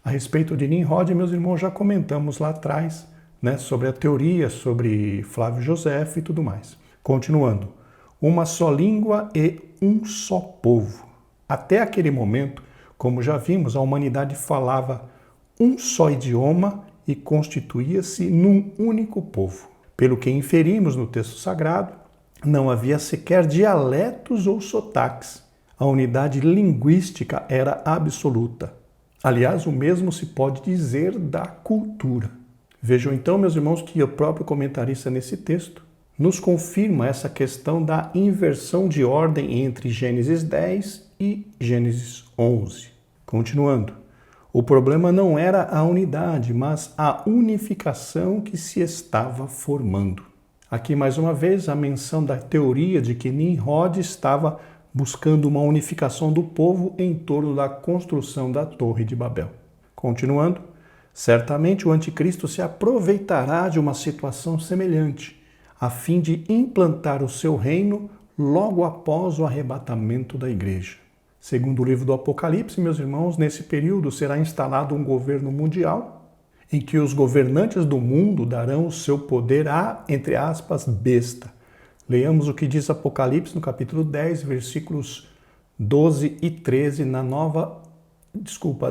A respeito de Nimrod, meus irmãos, já comentamos lá atrás, né, sobre a teoria, sobre Flávio José e tudo mais. Continuando, uma só língua e um só povo. Até aquele momento, como já vimos, a humanidade falava um só idioma e constituía-se num único povo. Pelo que inferimos no texto sagrado, não havia sequer dialetos ou sotaques. A unidade linguística era absoluta. Aliás, o mesmo se pode dizer da cultura. Vejam então, meus irmãos, que o próprio comentarista nesse texto nos confirma essa questão da inversão de ordem entre Gênesis 10 e Gênesis 11. Continuando, o problema não era a unidade, mas a unificação que se estava formando. Aqui, mais uma vez, a menção da teoria de que Nimrod estava buscando uma unificação do povo em torno da construção da Torre de Babel. Continuando, certamente o anticristo se aproveitará de uma situação semelhante, a fim de implantar o seu reino logo após o arrebatamento da igreja. Segundo o livro do Apocalipse, meus irmãos, nesse período será instalado um governo mundial em que os governantes do mundo darão o seu poder à, entre aspas, besta. Leamos o que diz Apocalipse no capítulo 10, versículos 12 e 13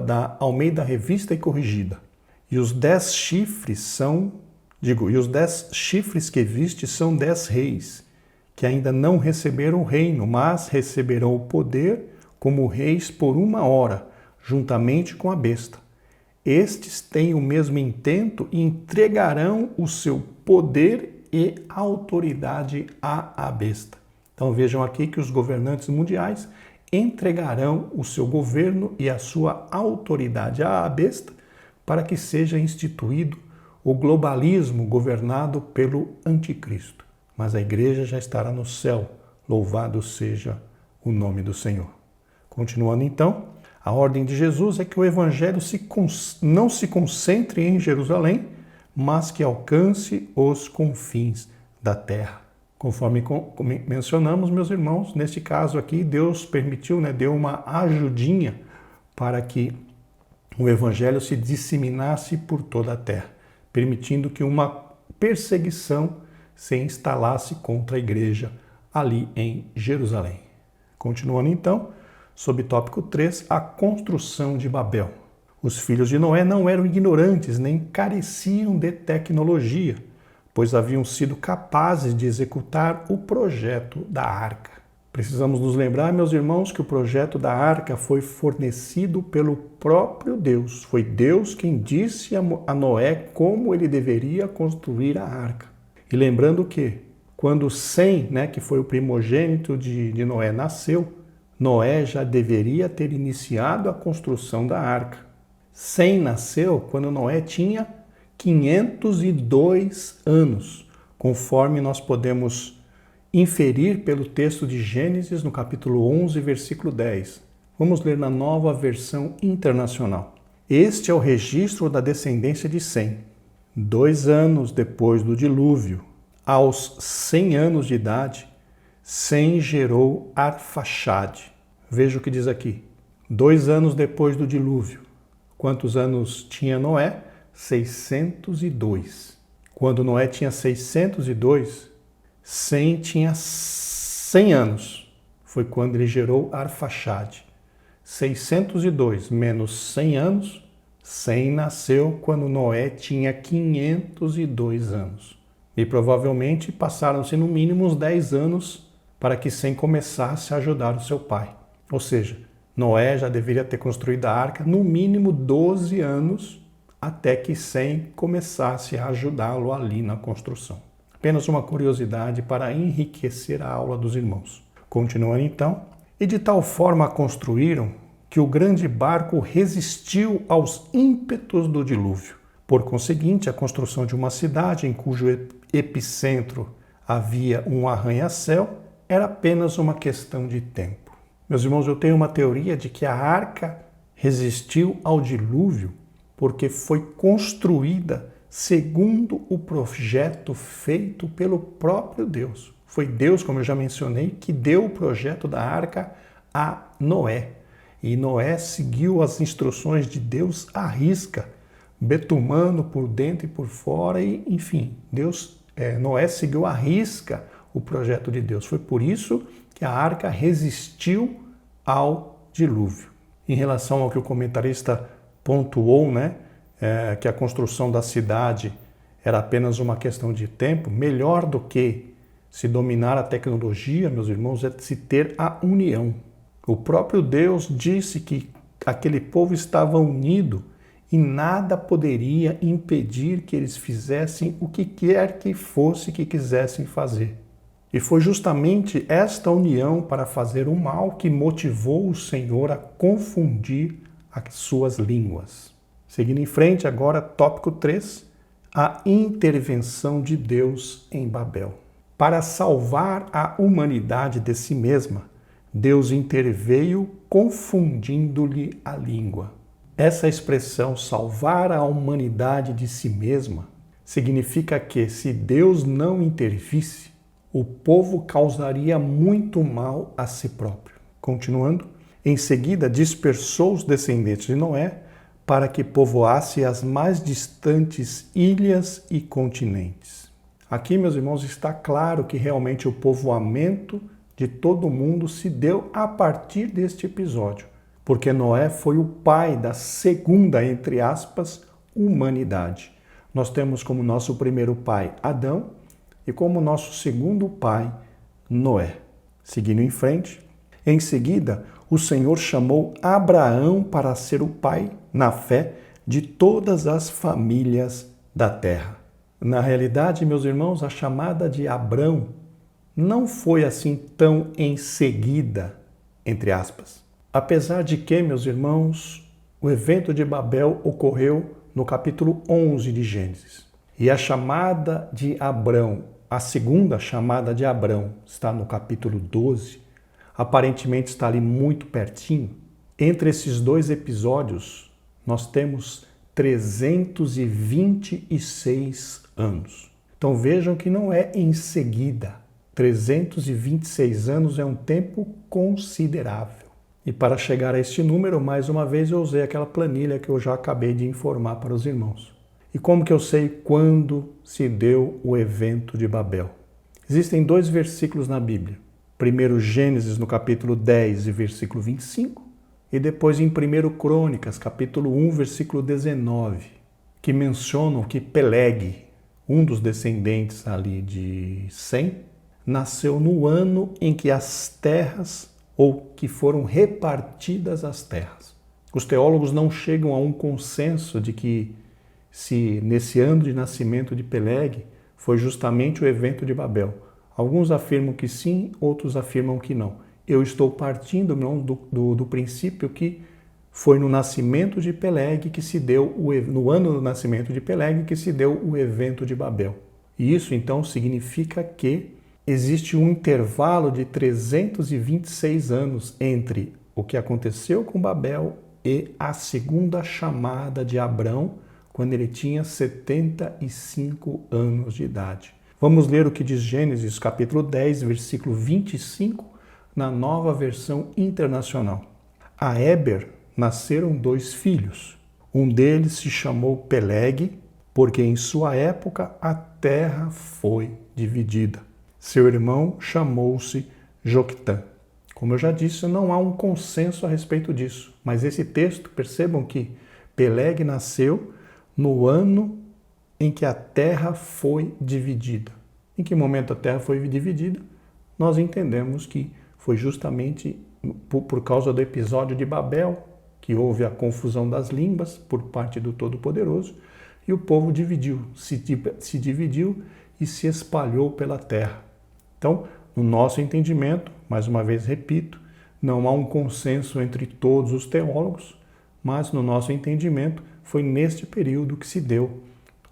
da Almeida Revista e Corrigida. E os 10 chifres que viste são 10 reis, que ainda não receberam o reino, mas receberão o poder como reis por 1 hora, juntamente com a besta. Estes têm o mesmo intento e entregarão o seu poder e autoridade à besta. Então vejam aqui que os governantes mundiais entregarão o seu governo e a sua autoridade à besta para que seja instituído o globalismo governado pelo anticristo. Mas a igreja já estará no céu, louvado seja o nome do Senhor. Continuando então, a ordem de Jesus é que o evangelho não se concentre em Jerusalém, mas que alcance os confins da terra. Conforme mencionamos, meus irmãos, neste caso aqui, Deus permitiu, deu uma ajudinha para que o evangelho se disseminasse por toda a terra, permitindo que uma perseguição se instalasse contra a igreja ali em Jerusalém. Continuando então, sob tópico 3, a construção de Babel. Os filhos de Noé não eram ignorantes nem careciam de tecnologia, pois haviam sido capazes de executar o projeto da arca. Precisamos nos lembrar, meus irmãos, que o projeto da arca foi fornecido pelo próprio Deus. Foi Deus quem disse a Noé como ele deveria construir a arca. E lembrando que, quando Sem, que foi o primogênito de Noé, nasceu, Noé já deveria ter iniciado a construção da arca. Sem nasceu quando Noé tinha 502 anos, conforme nós podemos inferir pelo texto de Gênesis, no capítulo 11, versículo 10. Vamos ler na Nova Versão Internacional. Este é o registro da descendência de Sem. 2 anos depois do dilúvio, aos 100 anos de idade, Sem gerou Arfaxade. Veja o que diz aqui. 2 anos depois do dilúvio. Quantos anos tinha Noé? 602. Quando Noé tinha 602, Sem tinha 100 anos. Foi quando ele gerou Arfaxade. 602 menos 100 anos, Sem nasceu quando Noé tinha 502 anos. E provavelmente passaram-se no mínimo uns 10 anos para que Sem começasse a ajudar o seu pai. Ou seja, Noé já deveria ter construído a arca no mínimo 12 anos até que Sem começasse a ajudá-lo ali na construção. Apenas uma curiosidade para enriquecer a aula dos irmãos. Continuando então, e de tal forma a construíram que o grande barco resistiu aos ímpetos do dilúvio. Por conseguinte, a construção de uma cidade em cujo epicentro havia um arranha-céu era apenas uma questão de tempo. Meus irmãos, eu tenho uma teoria de que a arca resistiu ao dilúvio porque foi construída segundo o projeto feito pelo próprio Deus. Foi Deus, como eu já mencionei, que deu o projeto da arca a Noé. E Noé seguiu as instruções de Deus à risca, betumando por dentro e por fora, e enfim, Noé seguiu à risca o projeto de Deus. Foi por isso que a arca resistiu ao dilúvio. Em relação ao que o comentarista pontuou, que a construção da cidade era apenas uma questão de tempo, melhor do que se dominar a tecnologia, meus irmãos, é se ter a união. O próprio Deus disse que aquele povo estava unido e nada poderia impedir que eles fizessem o que quer que fosse que quisessem fazer. E foi justamente esta união para fazer o mal que motivou o Senhor a confundir as suas línguas. Seguindo em frente, agora, tópico 3, a intervenção de Deus em Babel. Para salvar a humanidade de si mesma, Deus interveio confundindo-lhe a língua. Essa expressão, salvar a humanidade de si mesma, significa que se Deus não intervisse, o povo causaria muito mal a si próprio. Continuando, Em seguida, dispersou os descendentes de Noé para que povoasse as mais distantes ilhas e continentes. Aqui, meus irmãos, está claro que realmente o povoamento de todo mundo se deu a partir deste episódio, porque Noé foi o pai da segunda, entre aspas, humanidade. Nós temos como nosso primeiro pai Adão e como nosso segundo pai Noé. Seguindo em frente, em seguida, o Senhor chamou Abraão para ser o pai, na fé, de todas as famílias da terra. Na realidade, meus irmãos, a chamada de Abrão não foi assim tão em seguida, entre aspas. Apesar de que, meus irmãos, o evento de Babel ocorreu no capítulo 11 de Gênesis. E a chamada de Abrão, a segunda chamada de Abrão, está no capítulo 12, aparentemente está ali muito pertinho. Entre esses dois episódios, nós temos 326 anos. Então vejam que não é em seguida. 326 anos é um tempo considerável. E para chegar a este número, mais uma vez eu usei aquela planilha que eu já acabei de informar para os irmãos. E como que eu sei quando se deu o evento de Babel? Existem dois versículos na Bíblia. Primeiro Gênesis, no capítulo 10 e versículo 25, e depois em 1 Crônicas, capítulo 1, versículo 19, que mencionam que Peleg, um dos descendentes ali de Sem, nasceu no ano em que as terras, ou que foram repartidas as terras. Os teólogos não chegam a um consenso de que se nesse ano de nascimento de Peleg foi justamente o evento de Babel. Alguns afirmam que sim, outros afirmam que não. Eu estou partindo do princípio que foi no nascimento de Peleg que se deu, no ano do nascimento de Peleg que se deu o evento de Babel. E isso então significa que existe um intervalo de 326 anos entre o que aconteceu com Babel e a segunda chamada de Abrão, quando ele tinha 75 anos de idade. Vamos ler o que diz Gênesis, capítulo 10, versículo 25, na Nova Versão Internacional. A Éber nasceram 2 filhos. Um deles se chamou Peleg, porque em sua época a terra foi dividida. Seu irmão chamou-se Joctã. Como eu já disse, não há um consenso a respeito disso, mas esse texto, percebam que Peleg nasceu no ano em que a terra foi dividida. Em que momento a terra foi dividida? Nós entendemos que foi justamente por causa do episódio de Babel, que houve a confusão das línguas por parte do Todo-Poderoso, e o povo se dividiu e se espalhou pela terra. Então, no nosso entendimento, mais uma vez repito, não há um consenso entre todos os teólogos, mas no nosso entendimento foi neste período que se deu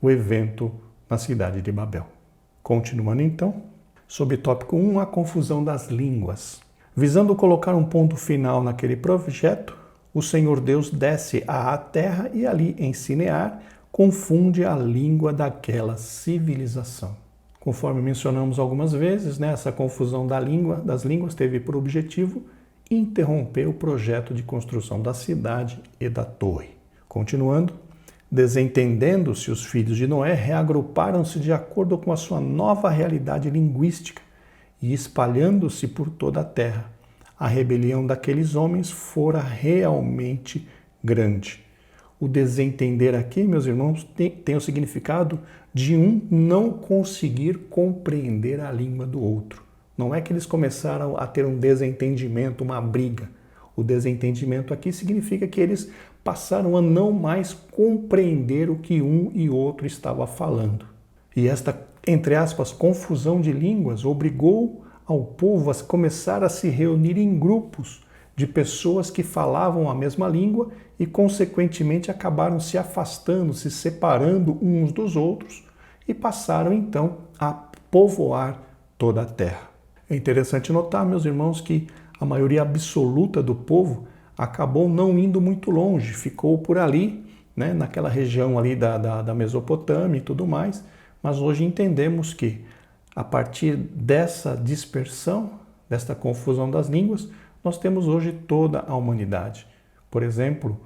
o evento na cidade de Babel. Continuando então, sob tópico 1, a confusão das línguas. Visando colocar um ponto final naquele projeto, o Senhor Deus desce à terra e ali em Sinear confunde a língua daquela civilização. Conforme mencionamos algumas vezes, essa confusão das línguas teve por objetivo interromper o projeto de construção da cidade e da torre. Continuando, desentendendo-se os filhos de Noé, reagruparam-se de acordo com a sua nova realidade linguística e espalhando-se por toda a terra. A rebelião daqueles homens fora realmente grande. O desentender aqui, meus irmãos, tem o significado de um não conseguir compreender a língua do outro. Não é que eles começaram a ter um desentendimento, uma briga. O desentendimento aqui significa que eles passaram a não mais compreender o que um e outro estava falando. E esta, entre aspas, confusão de línguas obrigou ao povo a começar a se reunir em grupos de pessoas que falavam a mesma língua e, consequentemente, acabaram se afastando, se separando uns dos outros e passaram, então, a povoar toda a terra. É interessante notar, meus irmãos, que a maioria absoluta do povo acabou não indo muito longe, ficou por ali, naquela região ali da Mesopotâmia e tudo mais, mas hoje entendemos que, a partir dessa dispersão, desta confusão das línguas, nós temos hoje toda a humanidade. Por exemplo,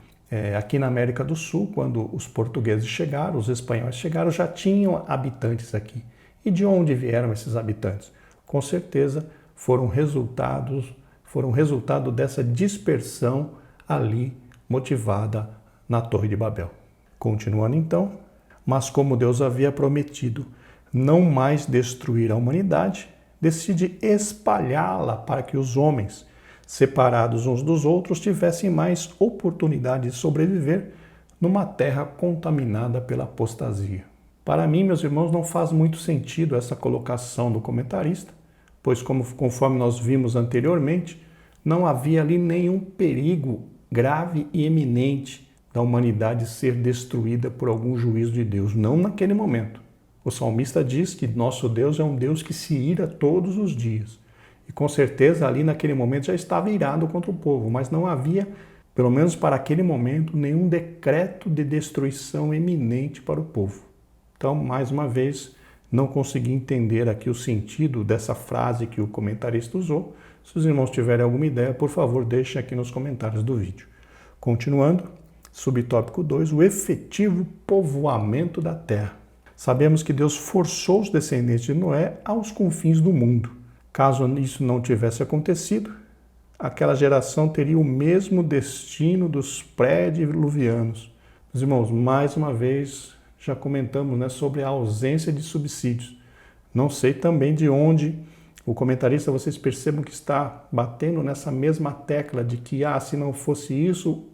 aqui na América do Sul, quando os portugueses chegaram, os espanhóis chegaram, já tinham habitantes aqui. E de onde vieram esses habitantes? Com certeza foram resultado dessa dispersão ali motivada na Torre de Babel. Continuando então, mas como Deus havia prometido não mais destruir a humanidade, decide espalhá-la para que os homens, separados uns dos outros, tivessem mais oportunidade de sobreviver numa terra contaminada pela apostasia. Para mim, meus irmãos, não faz muito sentido essa colocação do comentarista, pois conforme nós vimos anteriormente, não havia ali nenhum perigo grave e eminente da humanidade ser destruída por algum juízo de Deus, não naquele momento. O salmista diz que nosso Deus é um Deus que se ira todos os dias. E com certeza ali naquele momento já estava irado contra o povo, mas não havia, pelo menos para aquele momento, nenhum decreto de destruição eminente para o povo. Então, mais uma vez, não consegui entender aqui o sentido dessa frase que o comentarista usou. Se os irmãos tiverem alguma ideia, por favor, deixem aqui nos comentários do vídeo. Continuando, subtópico 2, o efetivo povoamento da terra. Sabemos que Deus forçou os descendentes de Noé aos confins do mundo. Caso isso não tivesse acontecido, aquela geração teria o mesmo destino dos pré-diluvianos. Meus irmãos, mais uma vez, já comentamos, sobre a ausência de subsídios. Não sei também de onde o comentarista, vocês percebam que está batendo nessa mesma tecla de que, se não fosse isso,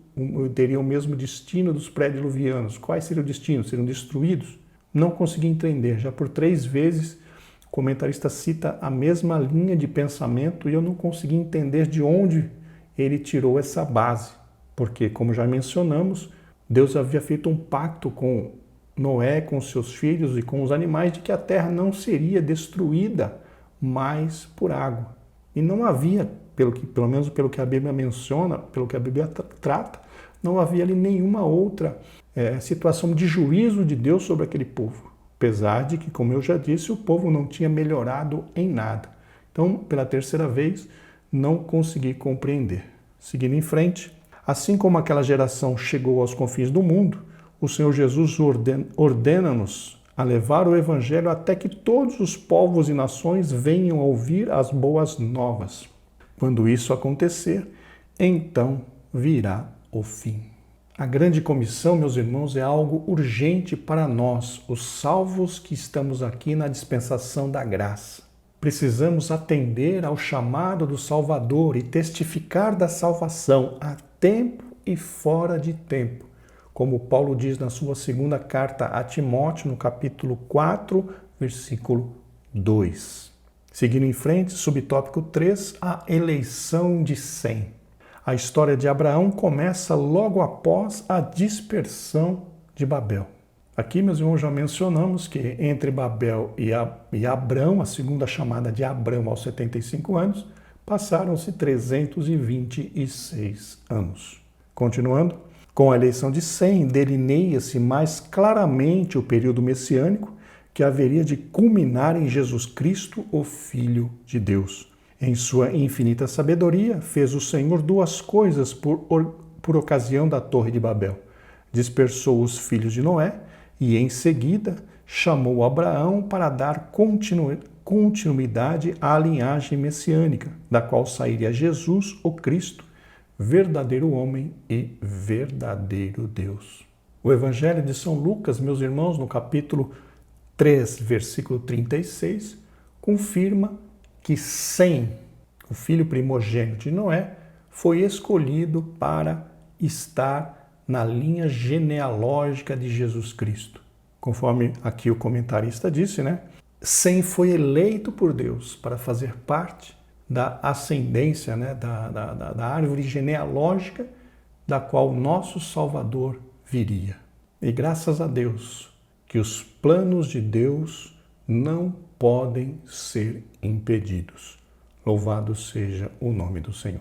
teria o mesmo destino dos pré-diluvianos. Quais seriam o destino? Seriam destruídos? Não consegui entender. Já por 3 vezes o comentarista cita a mesma linha de pensamento e eu não consegui entender de onde ele tirou essa base. Porque, como já mencionamos, Deus havia feito um pacto com Noé, com seus filhos e com os animais de que a terra não seria destruída mais por água. E não havia, pelo menos pelo que a Bíblia menciona, pelo que a Bíblia trata, não havia ali nenhuma outra situação de juízo de Deus sobre aquele povo. Apesar de que, como eu já disse, o povo não tinha melhorado em nada. Então, pela 3ª vez, não consegui compreender. Seguindo em frente, assim como aquela geração chegou aos confins do mundo, o Senhor Jesus ordena-nos a levar o Evangelho até que todos os povos e nações venham a ouvir as boas novas. Quando isso acontecer, então virá o fim. A grande comissão, meus irmãos, é algo urgente para nós, os salvos que estamos aqui na dispensação da graça. Precisamos atender ao chamado do Salvador e testificar da salvação a tempo e fora de tempo, como Paulo diz na sua 2ª carta a Timóteo, no capítulo 4, versículo 2. Seguindo em frente, subtópico 3, a eleição de Sem. A história de Abraão começa logo após a dispersão de Babel. Aqui, meus irmãos, já mencionamos que entre Babel e Abrão, a segunda chamada de Abrão aos 75 anos, passaram-se 326 anos. Continuando, com a eleição de Sem, delineia-se mais claramente o período messiânico que haveria de culminar em Jesus Cristo, o Filho de Deus. Em sua infinita sabedoria, fez o Senhor 2 coisas por ocasião da Torre de Babel. Dispersou os filhos de Noé e, em seguida, chamou Abraão para dar continuidade à linhagem messiânica, da qual sairia Jesus, o Cristo, verdadeiro homem e verdadeiro Deus. O Evangelho de São Lucas, meus irmãos, no capítulo 3, versículo 36, confirma que Sem, o filho primogênito de Noé, foi escolhido para estar na linha genealógica de Jesus Cristo. Conforme aqui o comentarista disse, Sem foi eleito por Deus para fazer parte da ascendência, da árvore genealógica da qual nosso Salvador viria. E graças a Deus que os planos de Deus não podem ser impedidos. Louvado seja o nome do Senhor.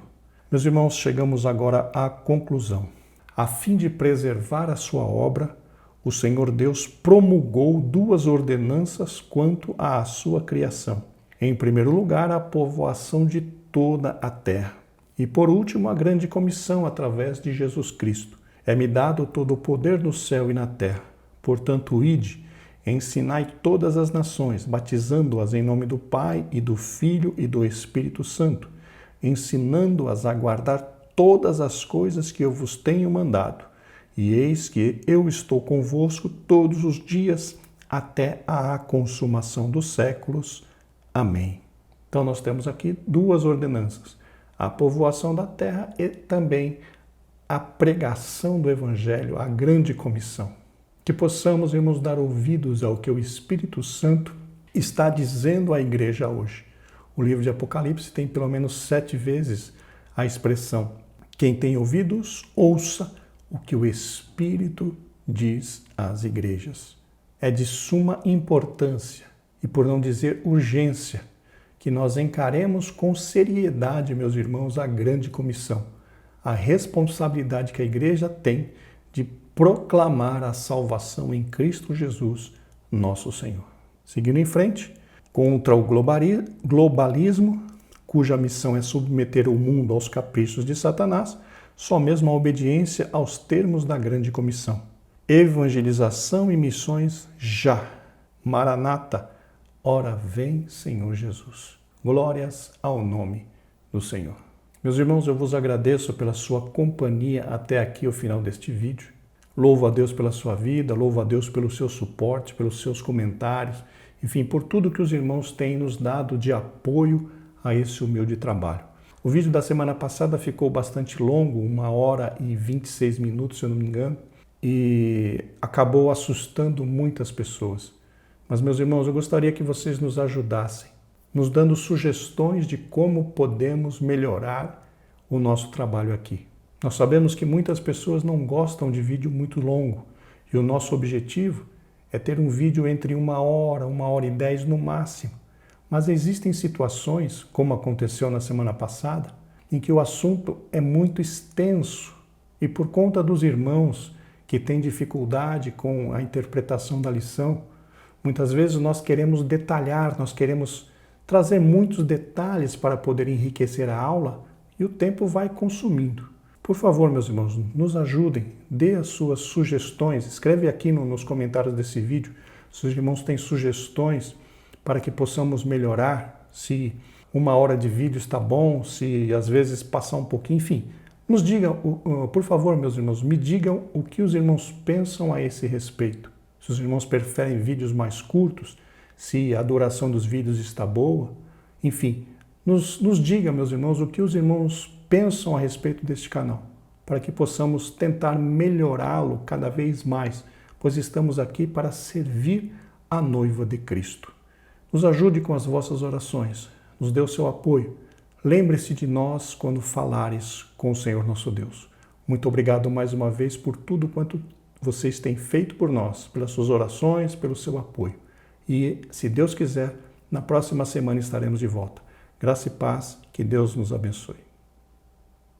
Meus irmãos, chegamos agora à conclusão. A fim de preservar a sua obra, o Senhor Deus promulgou 2 ordenanças quanto à sua criação. Em primeiro lugar, a povoação de toda a terra. E por último, a grande comissão através de Jesus Cristo. É-me dado todo o poder no céu e na terra. Portanto, ide, ensinai todas as nações, batizando-as em nome do Pai e do Filho e do Espírito Santo, ensinando-as a guardar todas as coisas que eu vos tenho mandado. E eis que eu estou convosco todos os dias até a consumação dos séculos. Amém. Então nós temos aqui duas ordenanças: a povoação da terra e também a pregação do Evangelho, a grande comissão. Que possamos, irmãos, dar ouvidos ao que o Espírito Santo está dizendo à igreja hoje. O livro de Apocalipse tem pelo menos 7 vezes a expressão: quem tem ouvidos, ouça o que o Espírito diz às igrejas. É de suma importância, e por não dizer urgência, que nós encaremos com seriedade, meus irmãos, a grande comissão, a responsabilidade que a igreja tem de proclamar a salvação em Cristo Jesus, nosso Senhor. Seguindo em frente, contra o globalismo, cuja missão é submeter o mundo aos caprichos de Satanás, só mesmo a obediência aos termos da grande comissão. Evangelização e missões já. Maranata, ora vem, Senhor Jesus. Glórias ao nome do Senhor. Meus irmãos, eu vos agradeço pela sua companhia até aqui, o final deste vídeo. Louvo a Deus pela sua vida, louvo a Deus pelo seu suporte, pelos seus comentários, enfim, por tudo que os irmãos têm nos dado de apoio a esse humilde trabalho. O vídeo da semana passada ficou bastante longo, 1h26, se eu não me engano, e acabou assustando muitas pessoas. Mas, meus irmãos, eu gostaria que vocês nos ajudassem, nos dando sugestões de como podemos melhorar o nosso trabalho aqui. Nós sabemos que muitas pessoas não gostam de vídeo muito longo, e o nosso objetivo é ter um vídeo entre 1h, 1h10 no máximo. Mas existem situações, como aconteceu na semana passada, em que o assunto é muito extenso e por conta dos irmãos que têm dificuldade com a interpretação da lição, muitas vezes nós queremos detalhar, nós queremos trazer muitos detalhes para poder enriquecer a aula e o tempo vai consumindo. Por favor, meus irmãos, nos ajudem, dê as suas sugestões, escreve aqui nos comentários desse vídeo se os irmãos têm sugestões para que possamos melhorar, se 1h de vídeo está bom, se às vezes passar um pouquinho, enfim. Nos digam, por favor, meus irmãos, me digam o que os irmãos pensam a esse respeito. Se os irmãos preferem vídeos mais curtos, se a duração dos vídeos está boa, enfim. Nos digam, meus irmãos, o que os irmãos pensam a respeito deste canal, para que possamos tentar melhorá-lo cada vez mais, pois estamos aqui para servir a noiva de Cristo. Nos ajude com as vossas orações, nos dê o seu apoio. Lembre-se de nós quando falares com o Senhor nosso Deus. Muito obrigado mais uma vez por tudo quanto vocês têm feito por nós, pelas suas orações, pelo seu apoio. E, se Deus quiser, na próxima semana estaremos de volta. Graça e paz, que Deus nos abençoe.